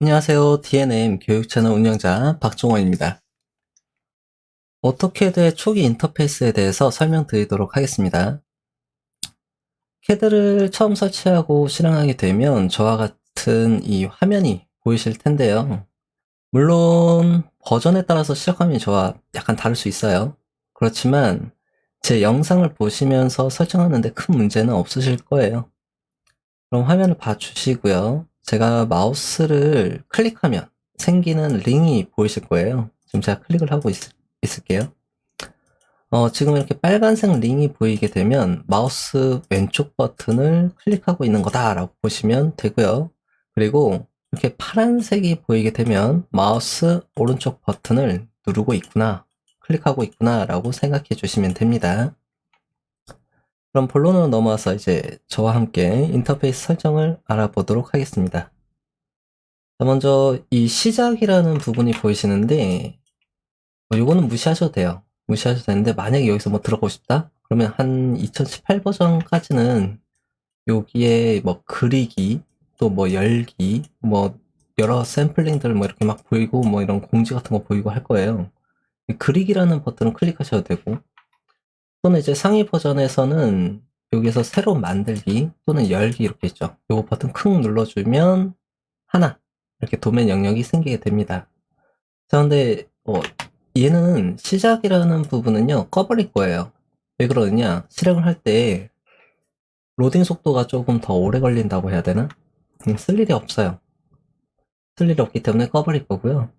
안녕하세요. DNM 교육 채널 운영자 박종원입니다. 오토캐드의 초기 인터페이스에 대해서 설명드리도록 하겠습니다. 캐드를 처음 설치하고 실행하게 되면 저와 같은 이 화면이 보이실 텐데요. 물론 버전에 따라서 시작화면이 저와 약간 다를 수 있어요. 그렇지만 제 영상을 보시면서 설정하는데 큰 문제는 없으실 거예요. 그럼 화면을 봐주시고요. 제가 마우스를 클릭하면 생기는 링이 보이실 거예요. 지금 제가 클릭을 하고 있을게요. 지금 이렇게 빨간색 링이 보이게 되면 마우스 왼쪽 버튼을 클릭하고 있는 거다라고 보시면 되고요. 그리고 이렇게 파란색이 보이게 되면 마우스 오른쪽 버튼을 누르고 있구나, 클릭하고 있구나 라고 생각해 주시면 됩니다. 그럼 본론으로 넘어와서 이제 저와 함께 인터페이스 설정을 알아보도록 하겠습니다. 먼저 이 시작이라는 부분이 보이시는데 요거는 무시하셔도 돼요. 무시하셔도 되는데 만약에 여기서 뭐 들어가고 싶다? 그러면 한 2018 버전까지는 여기에 뭐 그리기, 또 뭐 열기, 뭐 여러 샘플링들 뭐 이렇게 막 보이고 뭐 이런 공지 같은 거 보이고 할 거예요. 그리기라는 버튼을 클릭하셔도 되고, 또는 이제 상위 버전에서는 여기서 새로 만들기 또는 열기 이렇게 있죠. 요거 버튼 쿵 눌러주면 하나 이렇게 도면 영역이 생기게 됩니다. 자, 근데 얘는 시작이라는 부분은요 꺼버릴 거예요. 왜 그러느냐, 실행을 할 때 로딩 속도가 조금 더 오래 걸린다고 해야 되나? 쓸 일이 없어요. 쓸 일이 없기 때문에 꺼버릴 거고요.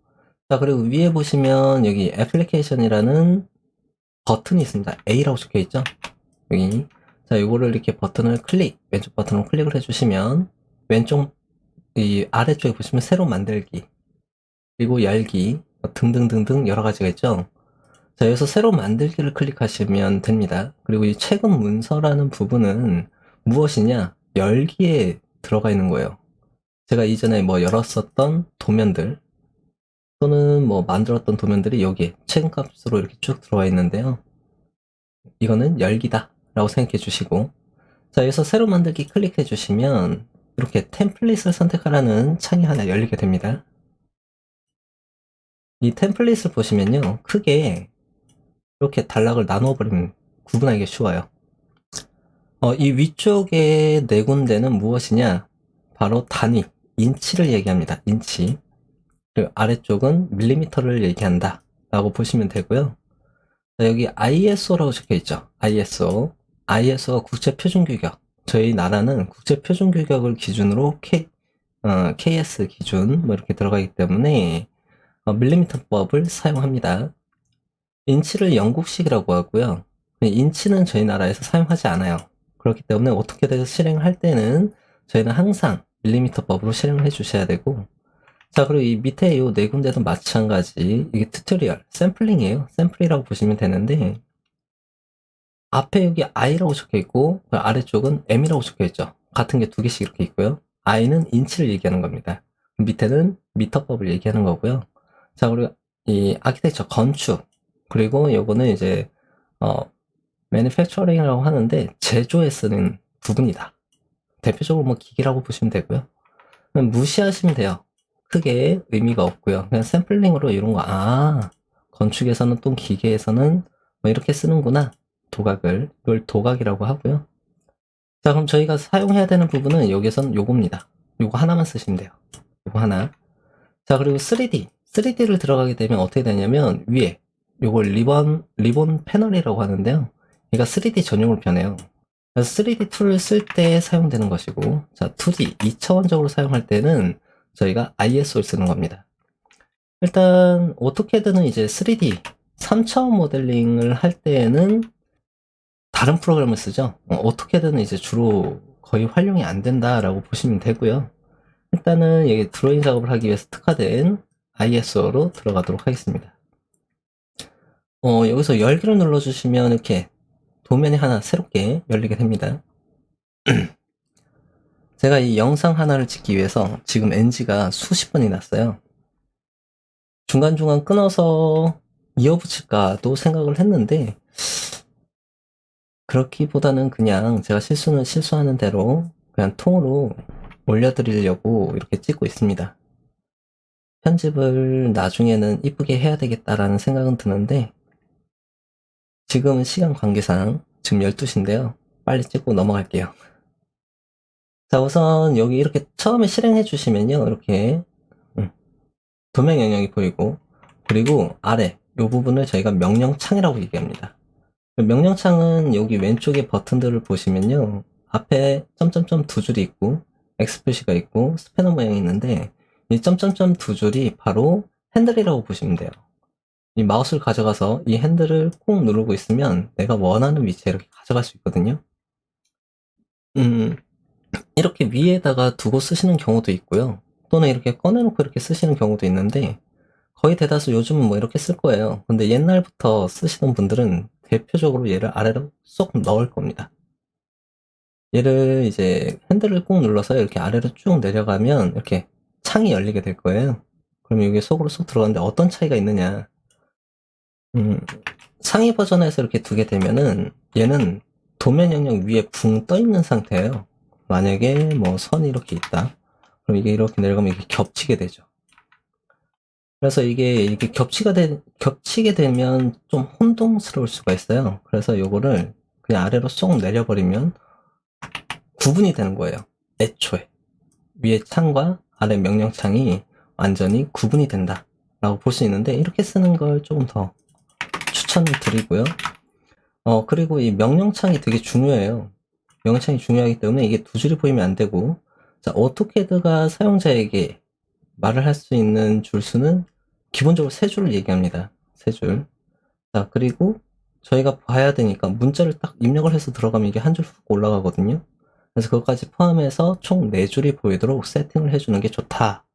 자, 그리고 위에 보시면 여기 애플리케이션이라는 버튼이 있습니다. A라고 적혀 있죠? 여기. 자, 요거를 이렇게 버튼을 왼쪽 버튼을 클릭을 해주시면 왼쪽 이 아래쪽에 보시면 새로 만들기, 그리고 열기 등등등등 여러 가지가 있죠. 자, 여기서 새로 만들기를 클릭하시면 됩니다. 그리고 이 최근 문서라는 부분은 무엇이냐? 열기에 들어가 있는 거예요. 제가 이전에 뭐 열었었던 도면들 또는 뭐 만들었던 도면들이 여기에 최근 값으로 이렇게 쭉 들어와 있는데요. 이거는 열기다 라고 생각해 주시고, 자, 여기서 새로 만들기 클릭해 주시면 이렇게 템플릿을 선택하라는 창이 하나 열리게 됩니다. 이 템플릿을 보시면요, 크게 이렇게 단락을 나누어 버리면 구분하기가 쉬워요. 이 위쪽에 네 군데는 무엇이냐? 바로 단위, 인치를 얘기합니다. 인치. 그리고 아래쪽은 밀리미터를 얘기한다 라고 보시면 되고요. 자, 여기 ISO라고 적혀 있죠. ISO. ISO가 국제표준규격. 저희 나라는 국제표준규격을 기준으로 KS 기준 뭐 이렇게 들어가기 때문에 밀리미터법을 사용합니다. 인치를 영국식이라고 하고요. 인치는 저희 나라에서 사용하지 않아요. 그렇기 때문에 어떻게 돼서 실행을 할 때는 저희는 항상 밀리미터법으로 실행을 해 주셔야 되고, 자, 그리고 이 밑에 이 네 군데도 마찬가지, 이게 튜토리얼, 샘플링이에요. 샘플이라고 보시면 되는데, 앞에 여기 I라고 적혀 있고, 그 아래쪽은 M이라고 적혀 있죠. 같은 게 두 개씩 이렇게 있고요. I는 인치를 얘기하는 겁니다. 밑에는 미터법을 얘기하는 거고요. 자, 그리고 이 아키텍처, 건축, 그리고 요거는 이제 매니팩처링이라고 하는데 제조에 쓰는 부분이다. 대표적으로 뭐 기기라고 보시면 되고요. 그냥 무시하시면 돼요. 크게 의미가 없고요. 그냥 샘플링으로 이런 거, 건축에서는 또 기계에서는 뭐 이렇게 쓰는구나. 도각을, 이걸 도각이라고 하고요. 자, 그럼 저희가 사용해야 되는 부분은 여기선 요겁니다. 요거 하나만 쓰시면 돼요. 요거 하나. 자, 그리고 3D. 3D를 들어가게 되면 어떻게 되냐면 위에 요걸 리본 패널이라고 하는데요. 얘가 3D 전용으로 변해요. 그래서 3D 툴을 쓸 때 사용되는 것이고, 자, 2D, 2차원적으로 사용할 때는 저희가 ISO를 쓰는 겁니다. 일단, 오토캐드는 이제 3D, 3차원 모델링을 할 때에는 다른 프로그램을 쓰죠. 오토캐드는 이제 주로 거의 활용이 안 된다라고 보시면 되고요. 일단은 여기 드로잉 작업을 하기 위해서 특화된 ISO로 들어가도록 하겠습니다. 여기서 열기를 눌러주시면 이렇게 도면이 하나 새롭게 열리게 됩니다. 제가 이 영상 하나를 찍기 위해서 지금 NG가 수십 번이 났어요. 중간중간 끊어서 이어붙일까도 생각을 했는데, 그렇기보다는 그냥 제가 실수하는 대로 그냥 통으로 올려드리려고 이렇게 찍고 있습니다. 편집을 나중에는 이쁘게 해야 되겠다라는 생각은 드는데, 지금은 시간 관계상 지금 12시인데요. 빨리 찍고 넘어갈게요. 자, 우선 여기 이렇게 처음에 실행해 주시면요. 이렇게 도면 영역이 보이고, 그리고 아래 이 부분을 저희가 명령창이라고 얘기합니다. 명령창은 여기 왼쪽에 버튼들을 보시면요. 앞에 점점점 두 줄이 있고 X 표시가 있고 스패너 모양이 있는데, 이 점점점 두 줄이 바로 핸들이라고 보시면 돼요. 이 마우스를 가져가서 이 핸들을 꾹 누르고 있으면 내가 원하는 위치에 이렇게 가져갈 수 있거든요. 이렇게 위에다가 두고 쓰시는 경우도 있고요. 또는 이렇게 꺼내놓고 이렇게 쓰시는 경우도 있는데, 거의 대다수 요즘은 뭐 이렇게 쓸 거예요. 근데 옛날부터 쓰시던 분들은 대표적으로 얘를 아래로 쏙 넣을 겁니다. 얘를 이제 핸들을 꾹 눌러서 이렇게 아래로 쭉 내려가면 이렇게 창이 열리게 될 거예요. 그럼 여기 속으로 쏙 들어가는데 어떤 차이가 있느냐. 상위 버전에서 이렇게 두게 되면은 얘는 도면 영역 위에 붕 떠 있는 상태예요. 만약에 뭐 선이 이렇게 있다. 그럼 이게 이렇게 내려가면 이게 겹치게 되죠. 그래서 이게 이렇게 겹치게 되면 좀 혼동스러울 수가 있어요. 그래서 요거를 그냥 아래로 쏙 내려버리면 구분이 되는 거예요. 애초에. 위에 창과 아래 명령창이 완전히 구분이 된다 라고 볼 수 있는데, 이렇게 쓰는 걸 조금 더 추천을 드리고요. 그리고 이 명령창이 되게 중요해요. 명령창이 중요하기 때문에 이게 두 줄이 보이면 안 되고, 자, 오토캐드가 사용자에게 말을 할 수 있는 줄 수는 기본적으로 세 줄을 얘기합니다. 세 줄. 자, 그리고 저희가 봐야 되니까 문자를 딱 입력을 해서 들어가면 이게 한 줄 훅 올라가거든요. 그래서 그것까지 포함해서 총 4줄이 보이도록 세팅을 해주는 게 좋다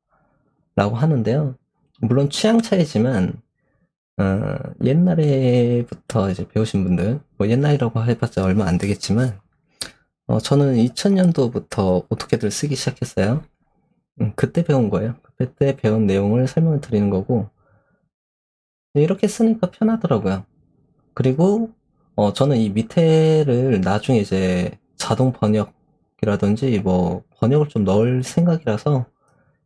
라고 하는데요. 물론 취향 차이지만 옛날에부터 이제 배우신 분들, 뭐 옛날이라고 해봤자 얼마 안 되겠지만, 저는 2000년도부터 오토캐드를 쓰기 시작했어요. 그때 배운 거예요. 그때 배운 내용을 설명을 드리는 거고, 이렇게 쓰니까 편하더라고요. 그리고 저는 이 밑에를 나중에 이제 자동 번역이라든지 뭐 번역을 좀 넣을 생각이라서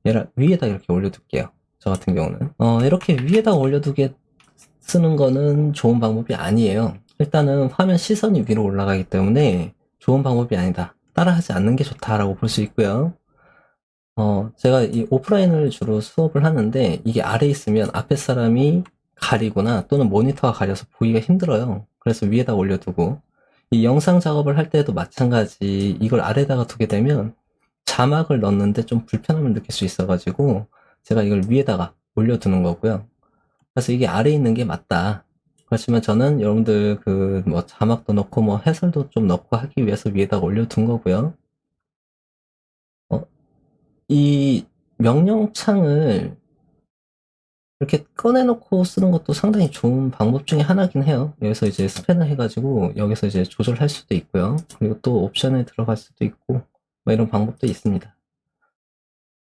얘를 위에다 이렇게 올려둘게요. 저 같은 경우는 이렇게 위에다 올려두게 쓰는 거는 좋은 방법이 아니에요. 일단은 화면 시선이 위로 올라가기 때문에 좋은 방법이 아니다. 따라하지 않는 게 좋다라고 볼 수 있고요. 제가 이 오프라인을 주로 수업을 하는데, 이게 아래에 있으면 앞에 사람이 가리거나 또는 모니터가 가려서 보기가 힘들어요. 그래서 위에다 올려두고, 이 영상 작업을 할 때도 마찬가지, 이걸 아래다가 두게 되면 자막을 넣는데 좀 불편함을 느낄 수 있어가지고 제가 이걸 위에다가 올려두는 거고요. 그래서 이게 아래에 있는 게 맞다. 그렇지만 저는 여러분들 그 뭐 자막도 넣고 뭐 해설도 좀 넣고 하기 위해서 위에다가 올려둔 거고요. 이 명령창을 이렇게 꺼내놓고 쓰는 것도 상당히 좋은 방법 중에 하나긴 해요. 여기서 이제 스패너 해가지고 여기서 이제 조절할 수도 있고요. 그리고 또 옵션에 들어갈 수도 있고 뭐 이런 방법도 있습니다.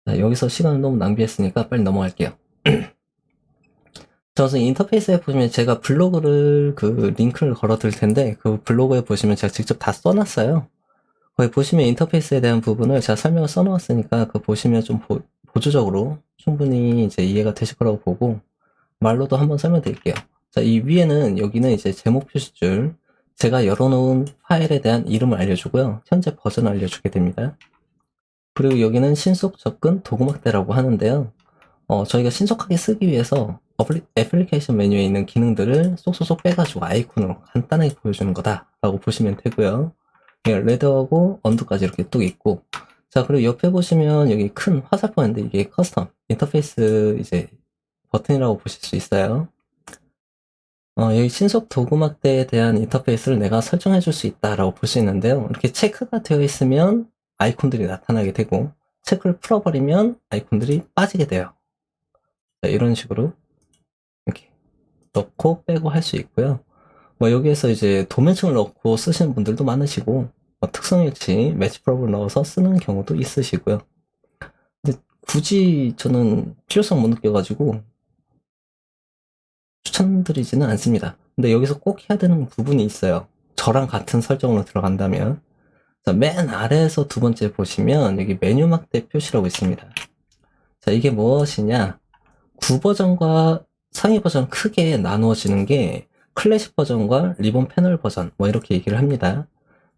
자, 여기서 시간을 너무 낭비했으니까 빨리 넘어갈게요. 자, 우선 인터페이스에 보시면 제가 블로그를 그 링크를 걸어 드릴 텐데, 그 블로그에 보시면 제가 직접 다 써놨어요. 거기 보시면 인터페이스에 대한 부분을 제가 설명을 써놓았으니까 그거 보시면 좀 보조적으로 충분히 이제 이해가 되실 거라고 보고, 말로도 한번 설명드릴게요. 자, 이 위에는 여기는 이제 제목 표시줄, 제가 열어놓은 파일에 대한 이름을 알려주고요. 현재 버전을 알려주게 됩니다. 그리고 여기는 신속 접근 도구막대라고 하는데요. 저희가 신속하게 쓰기 위해서 애플리케이션 메뉴에 있는 기능들을 쏙쏙쏙 빼가지고 아이콘으로 간단하게 보여주는 거다라고 보시면 되고요. 레드하고 언두까지 이렇게 뚝 있고, 자, 그리고 옆에 보시면 여기 큰 화살표가 있는데 이게 커스텀 인터페이스 이제 버튼이라고 보실 수 있어요. 여기 신속 도구막대에 대한 인터페이스를 내가 설정해 줄 수 있다라고 볼 수 있는데요. 이렇게 체크가 되어 있으면 아이콘들이 나타나게 되고, 체크를 풀어버리면 아이콘들이 빠지게 돼요. 자, 이런 식으로 이렇게 넣고 빼고 할 수 있고요. 뭐 여기에서 이제 도면층을 넣고 쓰시는 분들도 많으시고, 뭐 특성일치, 매치 프로브를 넣어서 쓰는 경우도 있으시고요. 근데 굳이 저는 필요성 못 느껴가지고 추천드리지는 않습니다. 근데 여기서 꼭 해야 되는 부분이 있어요. 저랑 같은 설정으로 들어간다면. 자, 맨 아래에서 두 번째 보시면 여기 메뉴 막대 표시라고 있습니다. 자, 이게 무엇이냐? 구버전과 상위 버전 크게 나누어지는 게 클래식 버전과 리본 패널 버전 뭐 이렇게 얘기를 합니다.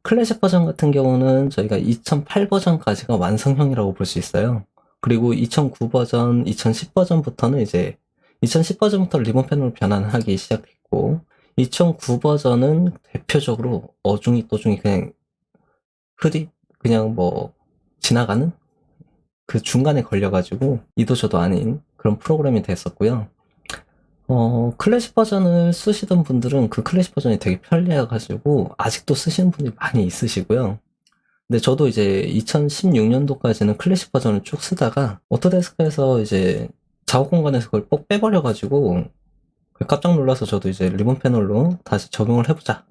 클래식 버전 같은 경우는 저희가 2008 버전까지가 완성형이라고 볼 수 있어요. 그리고 2009 버전, 2010 버전부터는 이제 2010 버전부터 리본 패널로 변환하기 시작했고 2009 버전은 대표적으로 어중이 또중이 그냥 그냥 뭐 지나가는 그 중간에 걸려가지고 이도저도 아닌 그런 프로그램이 됐었고요. 클래식 버전을 쓰시던 분들은 그 클래식 버전이 되게 편리해가지고 아직도 쓰시는 분들이 많이 있으시고요. 근데 저도 이제 2016년도까지는 클래식 버전을 쭉 쓰다가 오토데스크에서 이제 작업 공간에서 그걸 꼭 빼버려가지고 깜짝 놀라서 저도 이제 리본 패널로 다시 적용을 해보자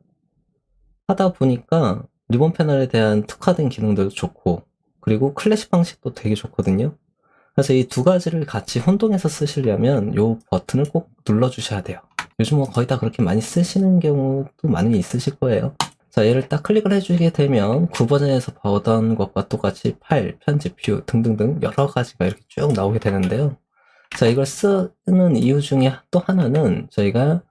하다 보니까 리본 패널에 대한 특화된 기능들도 좋고 그리고 클래식 방식도 되게 좋거든요. 그래서 이 두 가지를 같이 혼동해서 쓰시려면 이 버튼을 꼭 눌러주셔야 돼요. 요즘 뭐 거의 다 그렇게 많이 쓰시는 경우도 많이 있으실 거예요. 자, 얘를 딱 클릭을 해주게 되면 9버전에서 보던 것과 똑같이 파일, 편집, 뷰 등등등 여러 가지가 이렇게 쭉 나오게 되는데요. 자, 이걸 쓰는 이유 중에 또 하나는 저희가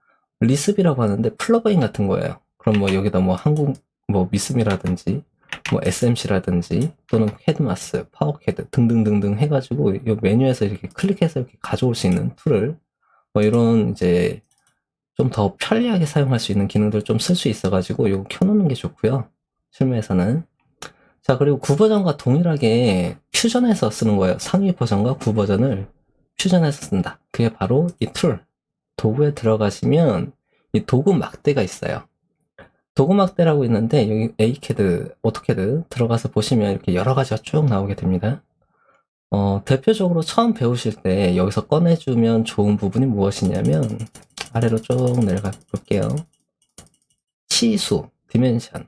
리습이라고 하는데 플러그인 같은 거예요. 그럼 뭐 여기다 뭐 한국 뭐 미습이라든지 뭐 SMC라든지 또는 헤드마스, 파워캐드 등등등등 해가지고 이 메뉴에서 이렇게 클릭해서 이렇게 가져올 수 있는 툴을 뭐 이런 이제 좀 더 편리하게 사용할 수 있는 기능들을 좀 쓸 수 있어가지고 이거 켜놓는 게 좋고요. 실무에서는. 자, 그리고 9버전과 동일하게 퓨전해서 쓰는 거예요. 상위 버전과 9버전을 퓨전해서 쓴다. 그게 바로 이 툴. 도구에 들어가시면 이 도구 막대가 있어요. 도구 막대라고 있는데 여기 에이캐드, 오토캐드 들어가서 보시면 이렇게 여러 가지가 쭉 나오게 됩니다. 대표적으로 처음 배우실 때 여기서 꺼내주면 좋은 부분이 무엇이냐면 아래로 쭉 내려가 볼게요. 치수, 디멘션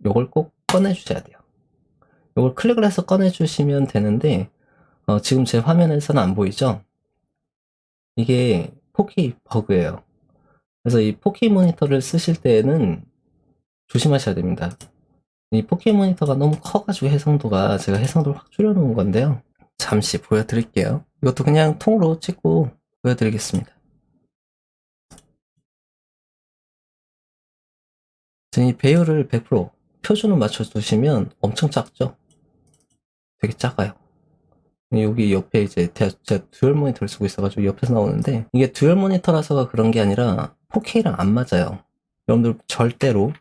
요걸 꼭 꺼내주셔야 돼요. 요걸 클릭을 해서 꺼내주시면 되는데 지금 제 화면에서는 안 보이죠? 이게 4K 버그예요. 그래서 이 4K 모니터를 쓰실 때에는 조심하셔야 됩니다. 이 4K 모니터가 너무 커가지고 해상도가 제가 해상도를 확 줄여놓은 건데요. 잠시 보여드릴게요. 이것도 그냥 통으로 찍고 보여드리겠습니다. 지금 이 배율을 100% 표준을 맞춰두시면 엄청 작죠? 되게 작아요. 여기 옆에 이제 제가 듀얼 모니터를 쓰고 있어가지고 옆에서 나오는데 이게 듀얼 모니터라서가 그런 게 아니라 4K랑 안 맞아요. 여러분들 절대로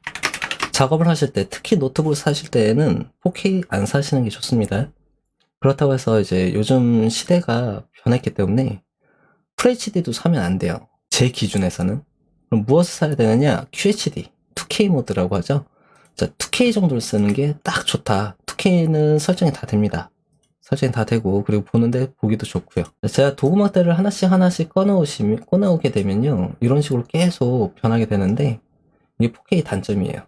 작업을 하실 때 특히 노트북을 사실 때에는 4K 안 사시는 게 좋습니다. 그렇다고 해서 이제 요즘 시대가 변했기 때문에 FHD도 사면 안 돼요. 제 기준에서는. 그럼 무엇을 사야 되느냐? QHD, 2K 모드라고 하죠. 자, 2K 정도를 쓰는 게 딱 좋다. 2K는 설정이 다 됩니다. 설정이 다 되고 그리고 보는데 보기도 좋고요. 제가 도구막대를 하나씩 꺼내오게 되면요. 이런 식으로 계속 변하게 되는데 이게 4K 단점이에요.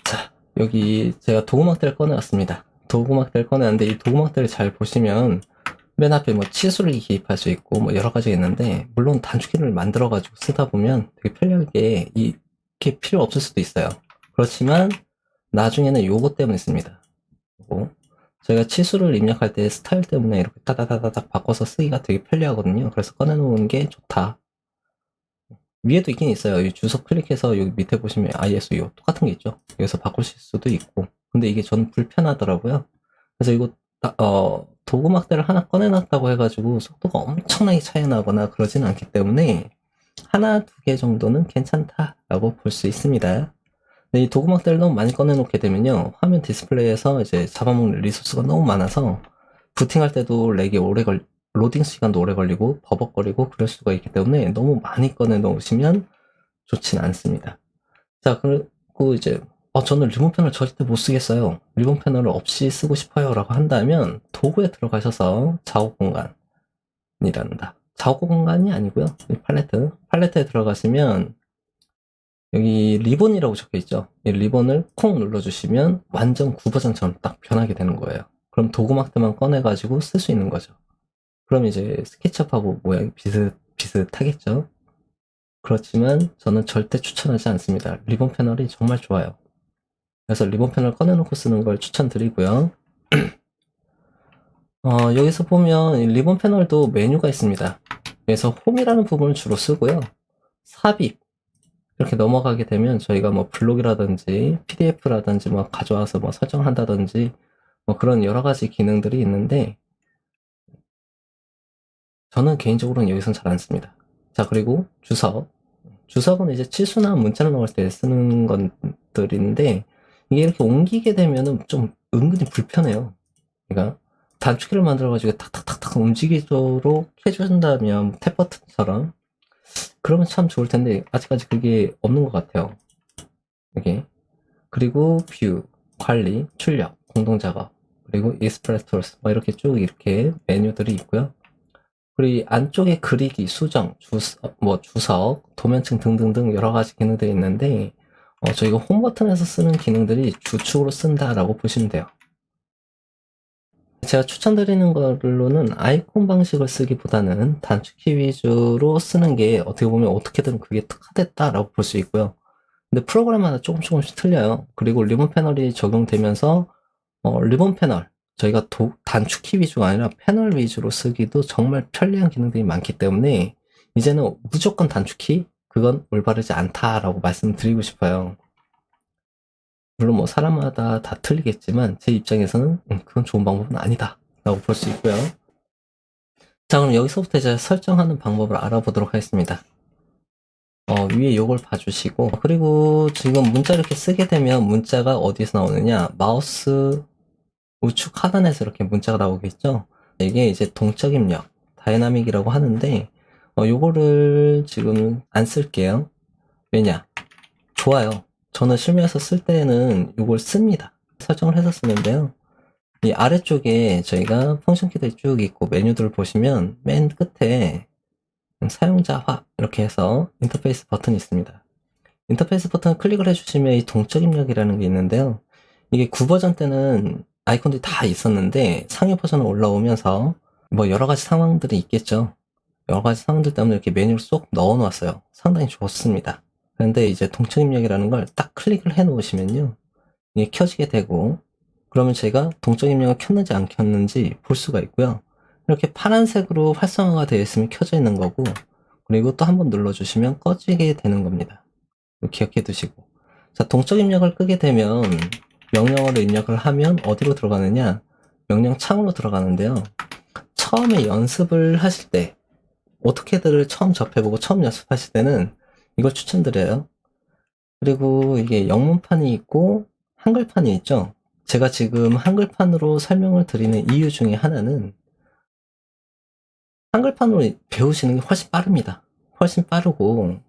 자, 여기 제가 도구막대를 꺼내왔습니다. 도구막대를 꺼내왔는데 이 도구막대를 잘 보시면 맨 앞에 뭐 치수를 기입할 수 있고 뭐 여러 가지가 있는데 물론 단축키를 만들어 가지고 쓰다 보면 되게 편리하게 이렇게 필요 없을 수도 있어요. 그렇지만 나중에는 요거 때문에 씁니다. 요거. 저희가 치수를 입력할 때 스타일 때문에 이렇게 따다다다닥 바꿔서 쓰기가 되게 편리하거든요. 그래서 꺼내놓은 게 좋다. 위에도 있긴 있어요. 이 주소 클릭해서 여기 밑에 보시면 ISO 똑같은 게 있죠. 여기서 바꾸실 수도 있고. 근데 이게 저는 불편하더라고요. 그래서 이거 도구막대를 하나 꺼내놨다고 해가지고 속도가 엄청나게 차이 나거나 그러진 않기 때문에 하나, 두 개 정도는 괜찮다라고 볼 수 있습니다. 근데 이 도구막대를 너무 많이 꺼내놓게 되면요. 화면 디스플레이에서 이제 잡아먹는 리소스가 너무 많아서 부팅할 때도 렉이 로딩 시간도 오래 걸리고 버벅거리고 그럴 수가 있기 때문에 너무 많이 꺼내 놓으시면 좋진 않습니다. 자, 그리고 이제 저는 리본 패널 절대 못 쓰겠어요. 리본 패널을 없이 쓰고 싶어요 라고 한다면 도구에 들어가셔서 작업 공간이란다. 작업 공간이 아니고요. 팔레트에 들어가시면 여기 리본이라고 적혀 있죠. 이 리본을 콩 눌러주시면 완전 9버전처럼 딱 변하게 되는 거예요. 그럼 도구막대만 꺼내가지고 쓸 수 있는 거죠. 그럼 이제 스케치업하고 모양이 비슷하겠죠. 그렇지만 저는 절대 추천하지 않습니다. 리본 패널이 정말 좋아요. 그래서 리본 패널 꺼내놓고 쓰는 걸 추천드리고요. 여기서 보면 리본 패널도 메뉴가 있습니다. 그래서 홈이라는 부분을 주로 쓰고요. 삽입 이렇게 넘어가게 되면 저희가 뭐 블록이라든지 PDF라든지 뭐 가져와서 뭐 설정한다든지 뭐 그런 여러 가지 기능들이 있는데 저는 개인적으로는 여기선 잘 안 씁니다. 자, 그리고 주석. 주석은 이제 치수나 문자를 넣을 때 쓰는 것들인데 이게 이렇게 옮기게 되면은 좀 은근히 불편해요. 그러니까 단축키를 만들어가지고 탁탁탁탁 움직이도록 해준다면 탭 버튼처럼 그러면 참 좋을 텐데 아직까지 그게 없는 것 같아요. 이게 그리고 뷰, 관리, 출력, 공동 작업, 그리고 익스프레스 툴스 뭐 이렇게 쭉 이렇게 메뉴들이 있고요. 그리고 안쪽에 그리기, 수정, 주석, 도면층 등등등 여러 가지 기능들이 있는데 저희가 홈 버튼에서 쓰는 기능들이 주축으로 쓴다라고 보시면 돼요. 제가 추천드리는 걸로는 아이콘 방식을 쓰기보다는 단축키 위주로 쓰는 게 어떻게 보면 어떻게든 그게 특화됐다라고 볼 수 있고요. 근데 프로그램마다 조금씩 틀려요. 그리고 리본 패널이 적용되면서 리본 패널 저희가 단축키 위주가 아니라 패널 위주로 쓰기도 정말 편리한 기능들이 많기 때문에 이제는 무조건 단축키 그건 올바르지 않다라고 말씀드리고 싶어요. 물론 뭐 사람마다 다 틀리겠지만 제 입장에서는 그건 좋은 방법은 아니다 라고 볼 수 있고요. 자, 그럼 여기서부터 이제 설정하는 방법을 알아보도록 하겠습니다. 위에 요걸 봐주시고 그리고 지금 문자 이렇게 쓰게 되면 문자가 어디서 나오느냐, 마우스 우측 하단에서 이렇게 문자가 나오겠죠. 이게 이제 동적 입력 다이나믹이라고 하는데 요거를 지금 안 쓸게요. 왜냐, 좋아요. 저는 실무에서 쓸 때는 요걸 씁니다. 설정을 해서 쓰는데요. 이 아래쪽에 저희가 펑션 키들이 쭉 있고 메뉴들을 보시면 맨 끝에 사용자화 이렇게 해서 인터페이스 버튼이 있습니다. 인터페이스 버튼을 클릭을 해주시면 이 동적 입력이라는 게 있는데요. 이게 9버전 때는 아이콘들이 다 있었는데 상위 버전으로 올라오면서 뭐 여러 가지 상황들이 있겠죠. 여러 가지 상황들 때문에 이렇게 메뉴를 쏙 넣어 놓았어요. 상당히 좋습니다. 그런데 이제 동적 입력이라는 걸 딱 클릭을 해 놓으시면요. 이게 켜지게 되고 그러면 제가 동적 입력을 켰는지 안 켰는지 볼 수가 있고요. 이렇게 파란색으로 활성화가 되어 있으면 켜져 있는 거고 그리고 또 한번 눌러주시면 꺼지게 되는 겁니다. 기억해 두시고 자, 동적 입력을 끄게 되면 명령어를 입력을 하면 어디로 들어가느냐, 명령 창으로 들어가는데요. 처음에 연습을 하실 때 오토캐드를 처음 접해보고 처음 연습하실 때는 이걸 추천드려요. 그리고 이게 영문판이 있고 한글판이 있죠. 제가 지금 한글판으로 설명을 드리는 이유 중에 하나는 한글판으로 배우시는 게 훨씬 빠릅니다. 훨씬 빠르고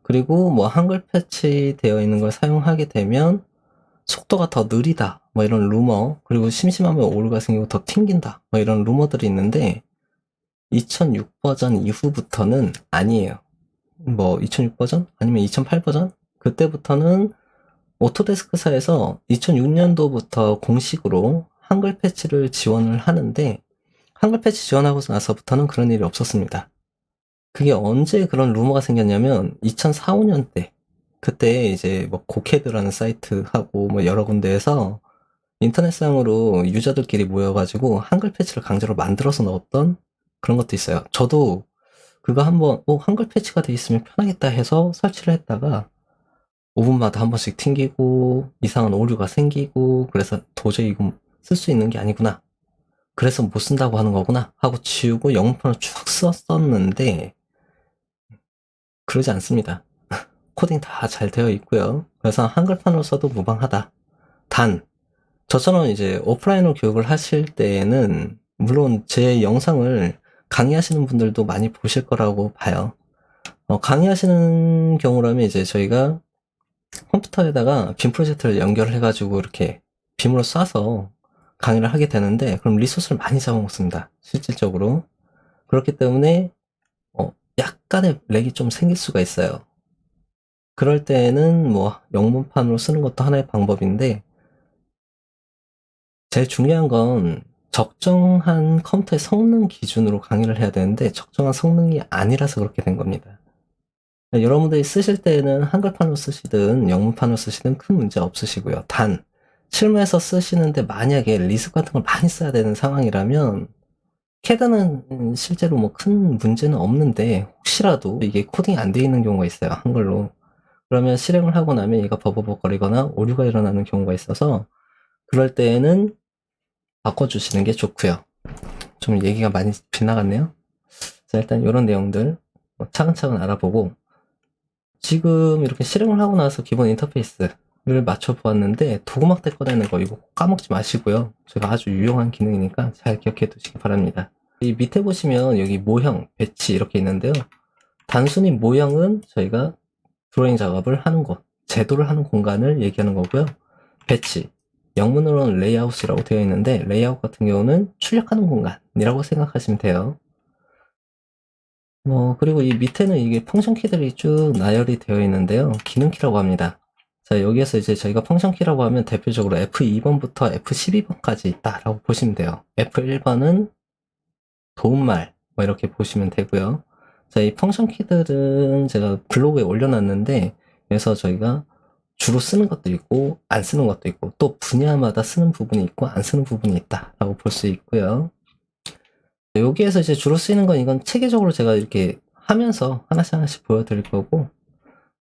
그리고 뭐 한글 패치 되어 있는 걸 사용하게 되면 속도가 더 느리다 뭐 이런 루머, 그리고 심심하면 오류가 생기고 더 튕긴다 뭐 이런 루머들이 있는데 2006 버전 이후부터는 아니에요. 뭐 2006 버전 아니면 2008 버전 그때부터는 오토데스크사에서 2006년도부터 공식으로 한글 패치를 지원을 하는데 한글 패치 지원하고 나서부터는 그런 일이 없었습니다. 그게 언제 그런 루머가 생겼냐면 2004, 5년 때 그때 이제 뭐 고캐드라는 사이트하고 뭐 여러 군데에서 인터넷상으로 유저들끼리 모여가지고 한글 패치를 강제로 만들어서 넣었던 그런 것도 있어요. 저도 그거 한번 한글 패치가 돼 있으면 편하겠다 해서 설치를 했다가 5분마다 한 번씩 튕기고 이상한 오류가 생기고 그래서 도저히 이거 쓸 수 있는 게 아니구나, 그래서 못 쓴다고 하는 거구나 하고 지우고 영문판을 쭉 썼었는데 그러지 않습니다. 코딩 다 잘 되어 있고요. 그래서 한글판으로 써도 무방하다. 단 저처럼 이제 오프라인으로 교육을 하실 때에는 물론 제 영상을 강의하시는 분들도 많이 보실 거라고 봐요. 강의하시는 경우라면 이제 저희가 컴퓨터에다가 빔 프로젝트를 연결을 해가지고 이렇게 빔으로 쏴서 강의를 하게 되는데 그럼 리소스를 많이 잡아먹습니다. 실질적으로. 그렇기 때문에 약간의 렉이 좀 생길 수가 있어요. 그럴 때는 뭐 영문판으로 쓰는 것도 하나의 방법인데 제일 중요한 건 적정한 컴퓨터의 성능 기준으로 강의를 해야 되는데 적정한 성능이 아니라서 그렇게 된 겁니다. 여러분들이 쓰실 때는 한글판으로 쓰시든 영문판으로 쓰시든 큰 문제 없으시고요. 단 실무에서 쓰시는데 만약에 리스크 같은 걸 많이 써야 되는 상황이라면 캐드는 실제로 뭐 큰 문제는 없는데 혹시라도 이게 코딩이 안 돼 있는 경우가 있어요. 한글로. 그러면 실행을 하고 나면 얘가 버벅버벅거리거나 오류가 일어나는 경우가 있어서 그럴 때에는 바꿔주시는 게 좋고요. 좀 얘기가 많이 빗나갔네요. 자, 일단 이런 내용들 차근차근 알아보고 지금 이렇게 실행을 하고 나서 기본 인터페이스를 맞춰보았는데 도구막대 꺼내는 거 이거 까먹지 마시고요. 제가 아주 유용한 기능이니까 잘 기억해 두시기 바랍니다. 이 밑에 보시면 여기 모형, 배치 이렇게 있는데요. 단순히 모형은 저희가 드로잉 작업을 하는 곳, 제도를 하는 공간을 얘기하는 거고요. 배치, 영문으로는 레이아웃이라고 되어 있는데 레이아웃 같은 경우는 출력하는 공간이라고 생각하시면 돼요. 그리고 이 밑에는 이게 펑션 키들이 쭉 나열이 되어 있는데요. 기능 키라고 합니다. 자, 여기에서 이제 저희가 펑션 키라고 하면 대표적으로 F2번부터 F12번까지 있다라고 보시면 돼요. F1번은 도움말, 뭐 이렇게 보시면 되고요. 자, 이 펑션 키들은 제가 블로그에 올려놨는데, 그래서 저희가 주로 쓰는 것도 있고, 안 쓰는 것도 있고, 또 분야마다 쓰는 부분이 있고, 안 쓰는 부분이 있다라고 볼 수 있고요. 여기에서 이제 주로 쓰이는 건 이건 체계적으로 제가 이렇게 하면서 하나씩 하나씩 보여드릴 거고,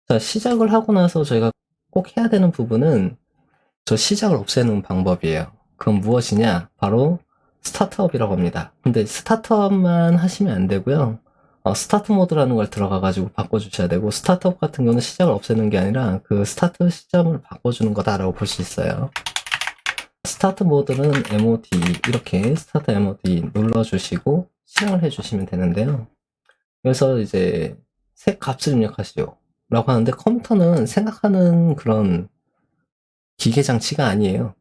자, 시작을 하고 나서 저희가 꼭 해야 되는 부분은 저 시작을 없애는 방법이에요. 그건 무엇이냐? 바로 스타트업이라고 합니다. 근데 스타트업만 하시면 안 되고요. 스타트 모드라는 걸 들어가가지고 바꿔주셔야 되고, 스타트업 같은 경우는 시작을 없애는 게 아니라 그 스타트 시점을 바꿔주는 거다라고 볼 수 있어요. 스타트 모드는 MOD, 이렇게 스타트 MOD 눌러주시고 실행을 해주시면 되는데요. 그래서 이제 새 값을 입력하시오 라고 하는데 컴퓨터는 생각하는 그런 기계 장치가 아니에요.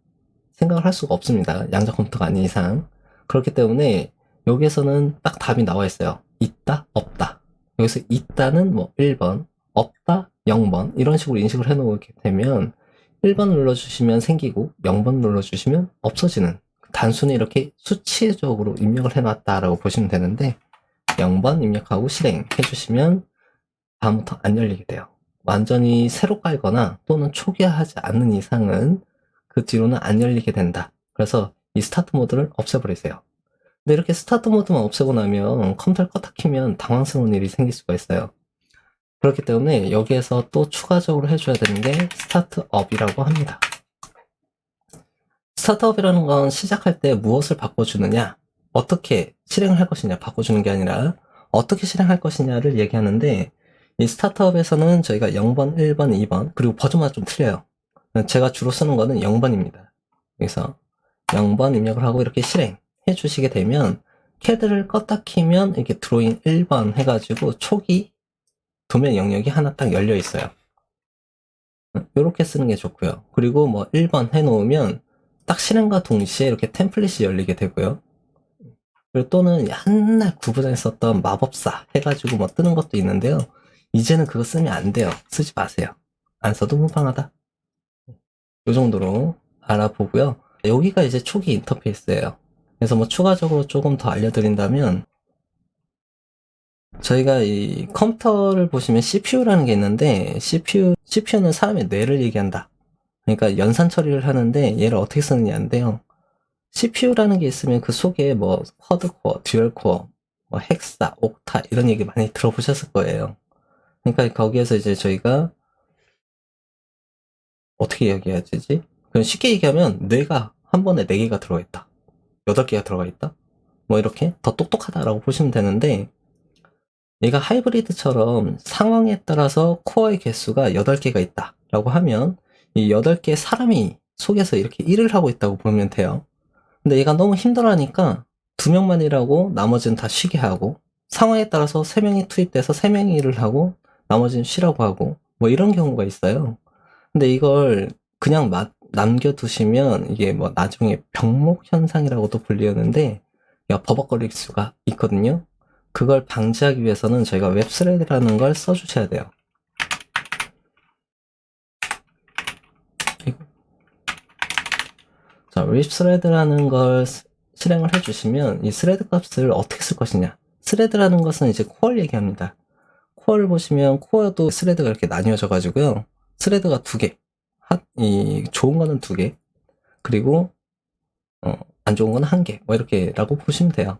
생각을 할 수가 없습니다. 양자 컴퓨터가 아닌 이상. 그렇기 때문에 여기에서는 딱 답이 나와 있어요. 있다, 없다. 여기서 있다는 뭐 1번, 없다, 0번 이런 식으로 인식을 해놓게 되면 1번 눌러주시면 생기고 0번 눌러주시면 없어지는 단순히 이렇게 수치적으로 입력을 해놨다라고 보시면 되는데 0번 입력하고 실행해 주시면 다음부터 안 열리게 돼요. 완전히 새로 깔거나 또는 초기화하지 않는 이상은 그 뒤로는 안 열리게 된다. 그래서 이 스타트 모드를 없애버리세요. 근데 이렇게 스타트 모드만 없애고 나면 컴퓨터를 껐다 키면 당황스러운 일이 생길 수가 있어요. 그렇기 때문에 여기에서 또 추가적으로 해줘야 되는 게 스타트업이라고 합니다. 스타트업이라는 건 시작할 때 무엇을 바꿔주느냐, 어떻게 실행을 할 것이냐 바꿔주는 게 아니라 어떻게 실행할 것이냐를 얘기하는데 이 스타트업에서는 저희가 0번, 1번, 2번 그리고 버전마다 좀 틀려요. 제가 주로 쓰는 거는 0번입니다. 그래서 0번 입력을 하고 이렇게 실행해 주시게 되면 캐드를 껐다 키면 이렇게 드로잉 1번 해가지고 초기 도면 영역이 하나 딱 열려 있어요. 이렇게 쓰는 게 좋고요. 그리고 뭐 1번 해놓으면 딱 실행과 동시에 이렇게 템플릿이 열리게 되고요. 그리고 또는 옛날 구부전에 썼던 마법사 해가지고 뭐 뜨는 것도 있는데요. 이제는 그거 쓰면 안 돼요. 쓰지 마세요. 안 써도 무방하다. 이 정도로 알아보고요. 여기가 이제 초기 인터페이스예요. 그래서 뭐 추가적으로 조금 더 알려드린다면 저희가 이 컴퓨터를 보시면 CPU라는 게 있는데 CPU는 사람의 뇌를 얘기한다. 그러니까 연산 처리를 하는데 얘를 어떻게 쓰느냐인데요. CPU라는 게 있으면 그 속에 뭐 쿼드코어, 듀얼코어, 뭐 헥사, 옥타 이런 얘기 많이 들어보셨을 거예요. 그러니까 거기에서 이제 저희가 어떻게 얘기해야 되지? 그냥 쉽게 얘기하면 뇌가 한 번에 4개가 들어가 있다. 8개가 들어가 있다. 뭐 이렇게 더 똑똑하다라고 보시면 되는데 얘가 하이브리드처럼 상황에 따라서 코어의 개수가 8개가 있다 라고 하면 이 8개의 사람이 속에서 이렇게 일을 하고 있다고 보면 돼요. 근데 얘가 너무 힘들어하니까 2명만 일하고 나머지는 다 쉬게 하고 상황에 따라서 3명이 투입돼서 3명이 일을 하고 나머지는 쉬라고 하고 뭐 이런 경우가 있어요. 근데 이걸 그냥 남겨두시면 이게 뭐 나중에 병목 현상이라고도 불리는데 얘가 버벅거릴 수가 있거든요. 그걸 방지하기 위해서는 저희가 웹스레드라는 걸 써주셔야 돼요. 자, 웹스레드라는 걸 실행을 해주시면 이 스레드 값을 어떻게 쓸 것이냐. 스레드라는 것은 이제 코어를 얘기합니다. 코어를 보시면 코어도 스레드가 이렇게 나뉘어져 가지고요. 스레드가 2개. 이 좋은 거는 2개. 그리고 안 좋은 건 1개, 뭐 이렇게라고 보시면 돼요.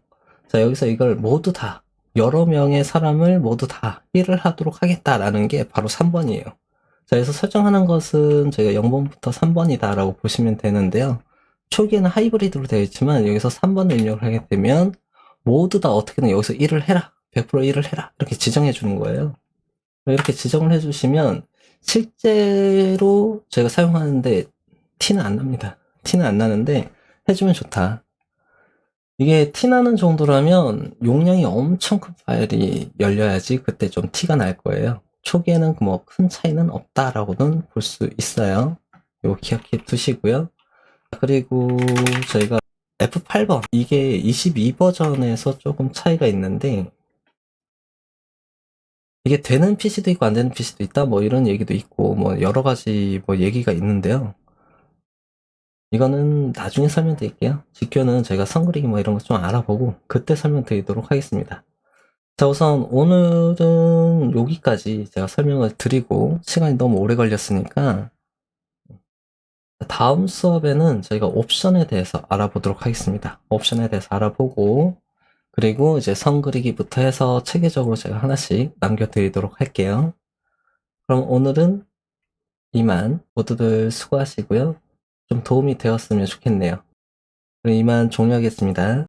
자, 여기서 이걸 모두 다, 여러 명의 사람을 모두 다 일을 하도록 하겠다라는 게 바로 3번이에요. 자, 여기서 설정하는 것은 저희가 0번부터 3번이다라고 보시면 되는데요. 초기에는 하이브리드로 되어 있지만 여기서 3번을 입력을 하게 되면 모두 다 어떻게든 여기서 일을 해라, 100% 일을 해라, 이렇게 지정해 주는 거예요. 이렇게 지정을 해주시면 실제로 저희가 사용하는데 티는 안 납니다. 티는 안 나는데 해주면 좋다. 이게 티나는 정도라면 용량이 엄청 큰 파일이 열려야지 그때 좀 티가 날 거예요. 초기에는 뭐 큰 차이는 없다라고는 볼 수 있어요. 이거 기억해 두시고요. 그리고 저희가 F8번, 이게 22버전에서 조금 차이가 있는데 이게 되는 PC도 있고 안 되는 PC도 있다, 뭐 이런 얘기도 있고 뭐 여러 가지 뭐 얘기가 있는데요. 이거는 나중에 설명드릴게요. 직교는 제가 선 그리기 뭐 이런 거 좀 알아보고 그때 설명드리도록 하겠습니다. 자, 우선 오늘은 여기까지 제가 설명을 드리고 시간이 너무 오래 걸렸으니까 다음 수업에는 저희가 옵션에 대해서 알아보도록 하겠습니다. 옵션에 대해서 알아보고 그리고 이제 선 그리기부터 해서 체계적으로 제가 하나씩 남겨드리도록 할게요. 그럼 오늘은 이만. 모두들 수고하시고요. 좀 도움이 되었으면 좋겠네요. 그럼 이만 종료하겠습니다.